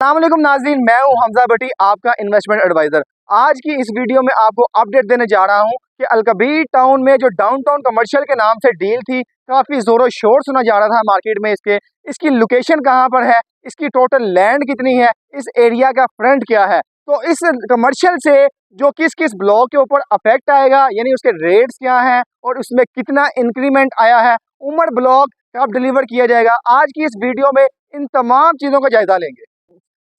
अस्सलामुअलैकुम नाज़रीन, मैं हूं हमजा भट्टी, आपका इन्वेस्टमेंट एडवाइज़र। आज की इस वीडियो में आपको अपडेट देने जा रहा हूं कि अलकबीर टाउन में जो डाउनटाउन कमर्शियल के नाम से डील थी, काफ़ी ज़ोरों शोर सुना जा रहा था मार्केट में इसकी लोकेशन कहां पर है, इसकी टोटल लैंड कितनी है, इस एरिया का फ्रंट क्या है। तो इस कमर्शियल से जो किस किस ब्लॉक के ऊपर अफेक्ट आएगा, यानी उसके रेट्स क्या हैं और उसमें कितना इंक्रीमेंट आया है, उमर ब्लॉक कब डिलीवर किया जाएगा, आज की इस वीडियो में इन तमाम चीज़ों का जायजा लेंगे।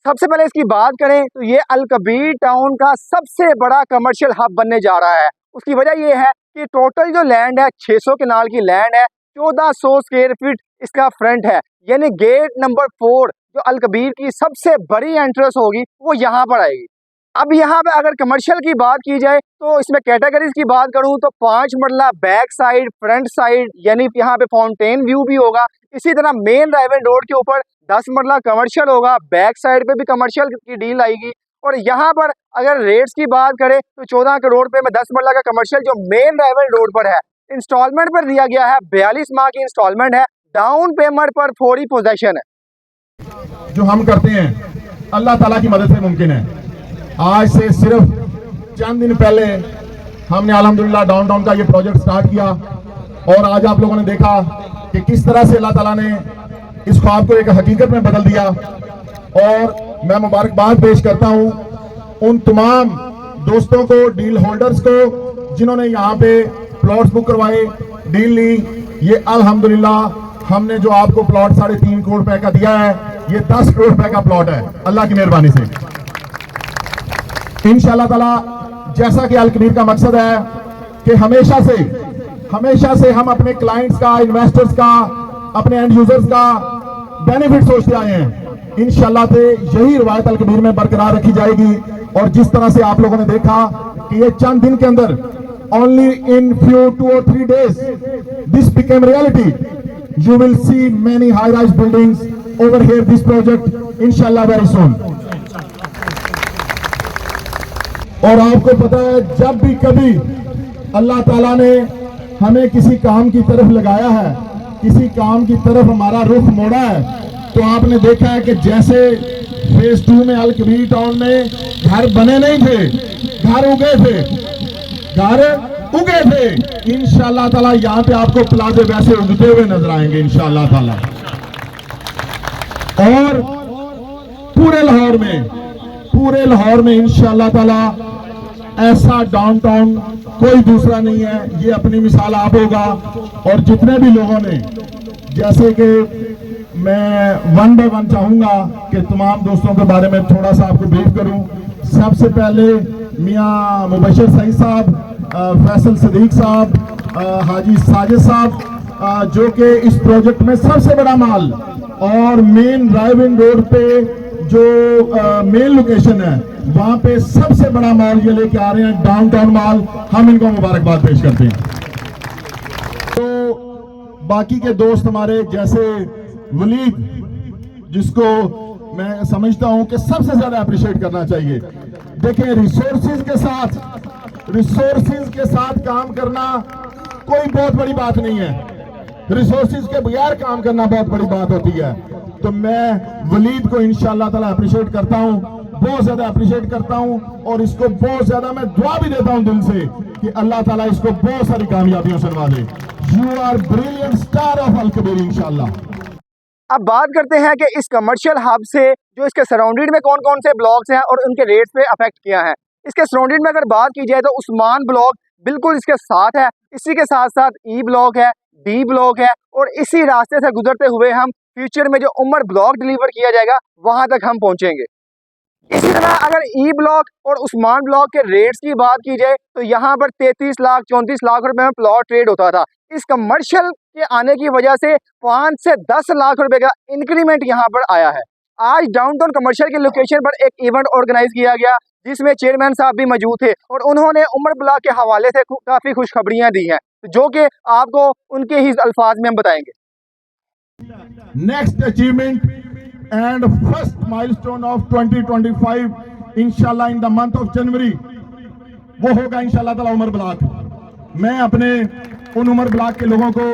सबसे पहले इसकी बात करें तो ये अलकबीर टाउन का सबसे बड़ा कमर्शियल हब बनने जा रहा है। उसकी वजह ये है कि टोटल जो लैंड है 600 कनाल की लैंड है, 1400 स्क्वायर फीट इसका फ्रंट है, यानी गेट नंबर 4 जो अलकबीर की सबसे बड़ी एंट्रेंस होगी वो यहाँ पर आएगी। अब यहाँ पे अगर कमर्शियल की बात की जाए तो इसमें कैटेगरीज की बात करूँ तो 5 मरला बैक साइड, फ्रंट साइड, यानी यहाँ पे फाउंटेन व्यू भी होगा। इसी तरह मेन ड्राइविंग रोड के ऊपर 10 मरला कमर्शियल होगा, बैक साइड पे भी कमर्शियल की डील आएगी। और यहाँ पर अगर रेट्स की बात करें तो 14 करोड़ रुपए में 10 मरला का कमर्शियल जो मेन ड्राइविंग रोड पर है, इंस्टॉलमेंट पर दिया गया है। 42 माह की इंस्टॉलमेंट है, डाउन पेमेंट पर फौरी पोजेशन है। जो हम करते हैं अल्लाह ताला की मदद से मुमकिन है। आज से सिर्फ चंद दिन पहले हमने अल्हम्दुलिल्लाह डाउनटाउन का ये प्रोजेक्ट स्टार्ट किया और आज आप लोगों ने देखा कि किस तरह से अल्लाह ताला ने इस ख्वाब को एक हकीकत में बदल दिया। और मैं मुबारकबाद पेश करता हूं उन तमाम दोस्तों को, डील होल्डर्स को, जिन्होंने यहाँ पे प्लॉट्स बुक करवाए, डील ली। ये अल्हम्दुलिल्लाह हमने जो आपको प्लॉट 3.5 करोड़ रुपए का दिया है, ये 10 करोड़ रुपए का प्लॉट है अल्लाह की मेहरबानी से। इंशाअल्लाह ताला जैसा कि अलकबीर का मकसद है कि हमेशा से हम अपने क्लाइंट्स का, इन्वेस्टर्स का, अपने एंड यूजर्स का बेनिफिट सोचते आए हैं। इंशाअल्लाह से यही रवायत अलकबीर में बरकरार रखी जाएगी। और जिस तरह से आप लोगों ने देखा कि ये चंद दिन के अंदर, only in few 2 or 3 days this became reality. You will see many high-rise buildings over here, this project inshallah very soon. और आपको पता है, जब भी कभी अल्लाह ताला ने हमें किसी काम की तरफ लगाया है, किसी काम की तरफ हमारा रुख मोड़ा है, तो आपने देखा है कि जैसे फेज 2 में अलकबीर टाउन में घर बने नहीं थे, घर उगे थे। इंशाअल्लाह ताला यहाँ पे आपको प्लाजे वैसे उगते हुए नजर आएंगे इंशाअल्लाह ताला। और पूरे लाहौर में इंशाअल्लाह ताला ऐसा डाउनटाउन कोई दूसरा नहीं है। ये अपनी मिसाल आप होगा। और जितने भी लोगों ने, जैसे कि मैं वन बाय वन चाहूंगा कि तमाम दोस्तों के बारे में थोड़ा सा आपको ब्रीफ करूं। सबसे पहले मियां मुबशर सईद साहब, फैसल सदीक साहब, हाजी साजिद साहब, जो कि इस प्रोजेक्ट में सबसे बड़ा माल और मेन ड्राइविंग रोड पे जो मेन लोकेशन है वहां पे सबसे बड़ा माल ये लेके आ रहे हैं, डाउनटाउन माल। हम इनको मुबारकबाद पेश करते हैं। तो बाकी के दोस्त हमारे जैसे वलीद, जिसको मैं समझता हूं कि सबसे ज्यादा अप्रिशिएट करना चाहिए। देखिए, रिसोर्सेज के साथ काम करना कोई बहुत बड़ी बात नहीं है। रिसोर्सेज के बगैर काम करना बहुत बड़ी बात होती है। तो मैं वलीद को इंशाअल्लाह ताला अप्रिशिएट करता हूं, बहुत ज्यादा अप्रिशिएट करता हूं। और इसको बहुत ज्यादा मैं दुआ भी देता हूं दिल से कि अल्लाह ताला इसको बहुत सारी कामयाबियों से नवाजे। You are brilliant star of Alkabir इंशाअल्लाह। अब बात करते हैं कि इस कमर्शियल हब से जो इसके सराउंडेड में कौन कौन से ब्लॉक्स हैं और उनके रेट्स पे अफेक्ट किया है। इसके सराउंडेड में अगर बात की जाए तो उस्मान ब्लॉक बिल्कुल इसके साथ है, इसी के साथ साथ ई ब्लॉक है, डी ब्लॉक है, और इसी रास्ते से गुजरते हुए हम फ्यूचर में जो उमर ब्लॉक डिलीवर किया जाएगा वहां तक हम पहुंचेंगे। इसी तरह अगर ई ब्लॉक और उस्मान ब्लॉक के रेट्स की बात की जाए तो यहाँ पर 33 लाख 34 लाख रुपए में प्लॉट ट्रेड होता था। इस कमर्शियल के आने की वजह से 5 से 10 लाख रुपए का इंक्रीमेंट यहाँ पर आया है। आज डाउनटाउन कमर्शियल के लोकेशन पर एक इवेंट ऑर्गेनाइज किया गया जिसमें चेयरमैन साहब भी मौजूद थे और उन्होंने उमर ब्लॉक के हवाले से काफी खुशखबरियां दी हैं, जो कि आपको उनके ही अल्फाज में हम बताएंगे। Next achievement and first milestone of 2025 इंशाल्लाह in the month of January, वो होगा इंशाल्लाह ताला उमर ब्लॉक। मैं अपने उन उमर ब्लॉक के लोगों को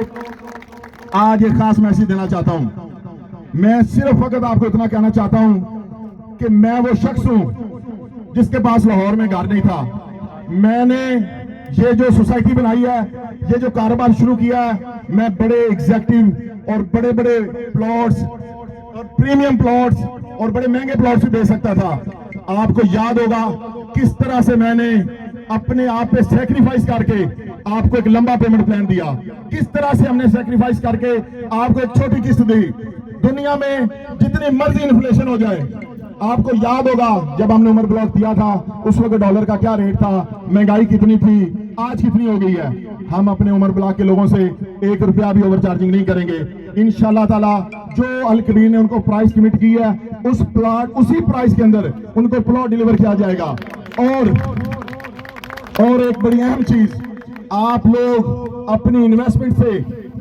आज एक खास मैसेज देना चाहता हूं। मैं सिर्फ फकत आपको इतना कहना चाहता हूं कि मैं वो शख्स हूं जिसके पास लाहौर में घर नहीं था। मैंने ये जो सोसाइटी बनाई है, ये जो कारोबार शुरू किया है, मैं बड़े एग्जेक्टिव और बड़े बड़े प्लॉट्स और प्रीमियम प्लॉट्स और बड़े महंगे प्लॉट्स भी दे सकता था। आपको याद होगा किस तरह से मैंने अपने आप पे सेक्रीफाइस करके आपको एक लंबा पेमेंट प्लान दिया, किस तरह से हमने सेक्रीफाइस करके आपको एक छोटी किस्त दी। दुनिया में जितनी मर्जी इन्फ्लेशन हो जाए, आपको याद होगा जब हमने उमर ब्लॉक दिया था उस वक्त डॉलर का क्या रेट था, महंगाई कितनी थी, आज कितनी हो गई है। हम अपने उमर ब्लॉक के लोगों से 1 रुपया भी ओवर चार्जिंग नहीं करेंगे इंशाल्लाह ताला। जो अल कबीर ने उनको प्राइस कमिट की है, उस प्लॉट उसी प्राइस के अंदर उनको प्लॉट डिलीवर किया जाएगा। और एक बड़ी अहम चीज, आप लोग अपनी इन्वेस्टमेंट से,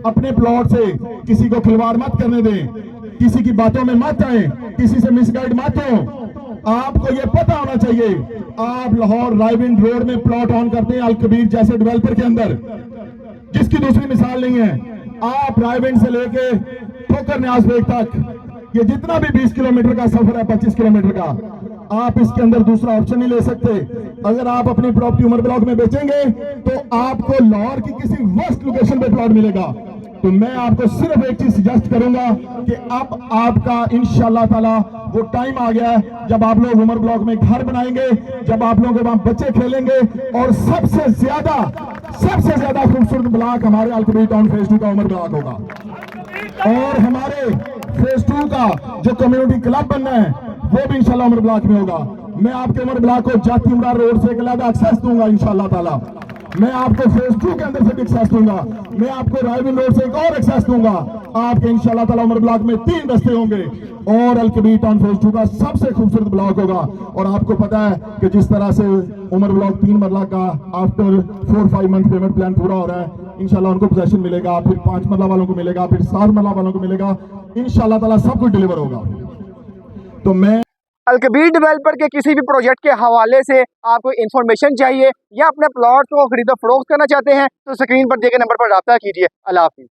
अपने प्लॉट से किसी को खिलवाड़ मत करने दें, किसी की बातों में मत आए, किसी से मिसगाइड मत हो। आपको ये पता होना चाहिए, आप लाहौर रायविंड रोड में प्लॉट ऑन करते हैं अल कबीर जैसे डेवलपर के अंदर, जिसकी दूसरी मिसाल नहीं है। आप रायविंड से लेके ठोकर न्याज बेग तक, ये जितना भी 20 किलोमीटर का सफर है, 25 किलोमीटर का, आप इसके अंदर दूसरा ऑप्शन नहीं ले सकते। अगर आप अपनी प्रॉपर्टी उमर ब्लॉक में बेचेंगे तो आपको लाहौर की किसी वर्स्ट लोकेशन पे प्लॉट मिलेगा। तो मैं आपको सिर्फ एक चीज सजेस्ट करूंगा कि अब आपका इंशाल्लाह ताला वो टाइम आ गया है जब आप लोग उमर ब्लॉक में घर बनाएंगे, जब आप लोगों के वहां बच्चे खेलेंगे, और सबसे ज्यादा खूबसूरत ब्लॉक हमारे अल कबीर टाउन फेज 2 का उमर ब्लॉक होगा। और हमारे फेज 2 का जो कम्युनिटी क्लब बनना है वो भी इंशाल्लाह उमर ब्लॉक में होगा। मैं आपके उमर ब्लॉक को जाती उमरा रोड से एक अलग एक्सेस दूंगा इंशाल्लाह ताला। मैं आपको फेज 2 के अंदर से भी एक्सेस दूंगा, मैं आपको रायविंड रोड से एक और एक्सेस दूंगा। आपके इंशाल्लाह ताला उमर ब्लॉक में 3 रस्ते होंगे और अल कबीर टाउन फेज 2 का सबसे खूबसूरत ब्लॉक होगा। और आपको पता है कि जिस तरह से उमर ब्लॉक 3 मरला का आफ्टर 4-5 मंथ पेमेंट प्लान पूरा हो रहा है, इंशाल्लाह उनको पोजेशन मिलेगा, फिर 5 मरला वालों को मिलेगा, फिर 7 मरला वालों को मिलेगा, इंशाल्लाह ताला सब कुछ डिलीवर होगा। तो मैं अल कबीर डेवलपर के किसी भी प्रोजेक्ट के हवाले से आपको इन्फॉर्मेशन चाहिए या अपने प्लॉट को खरीदो फरोख्त करना चाहते हैं तो स्क्रीन पर दिए गए नंबर पर रब्ता कीजिए। अल्लाह हाफिज़।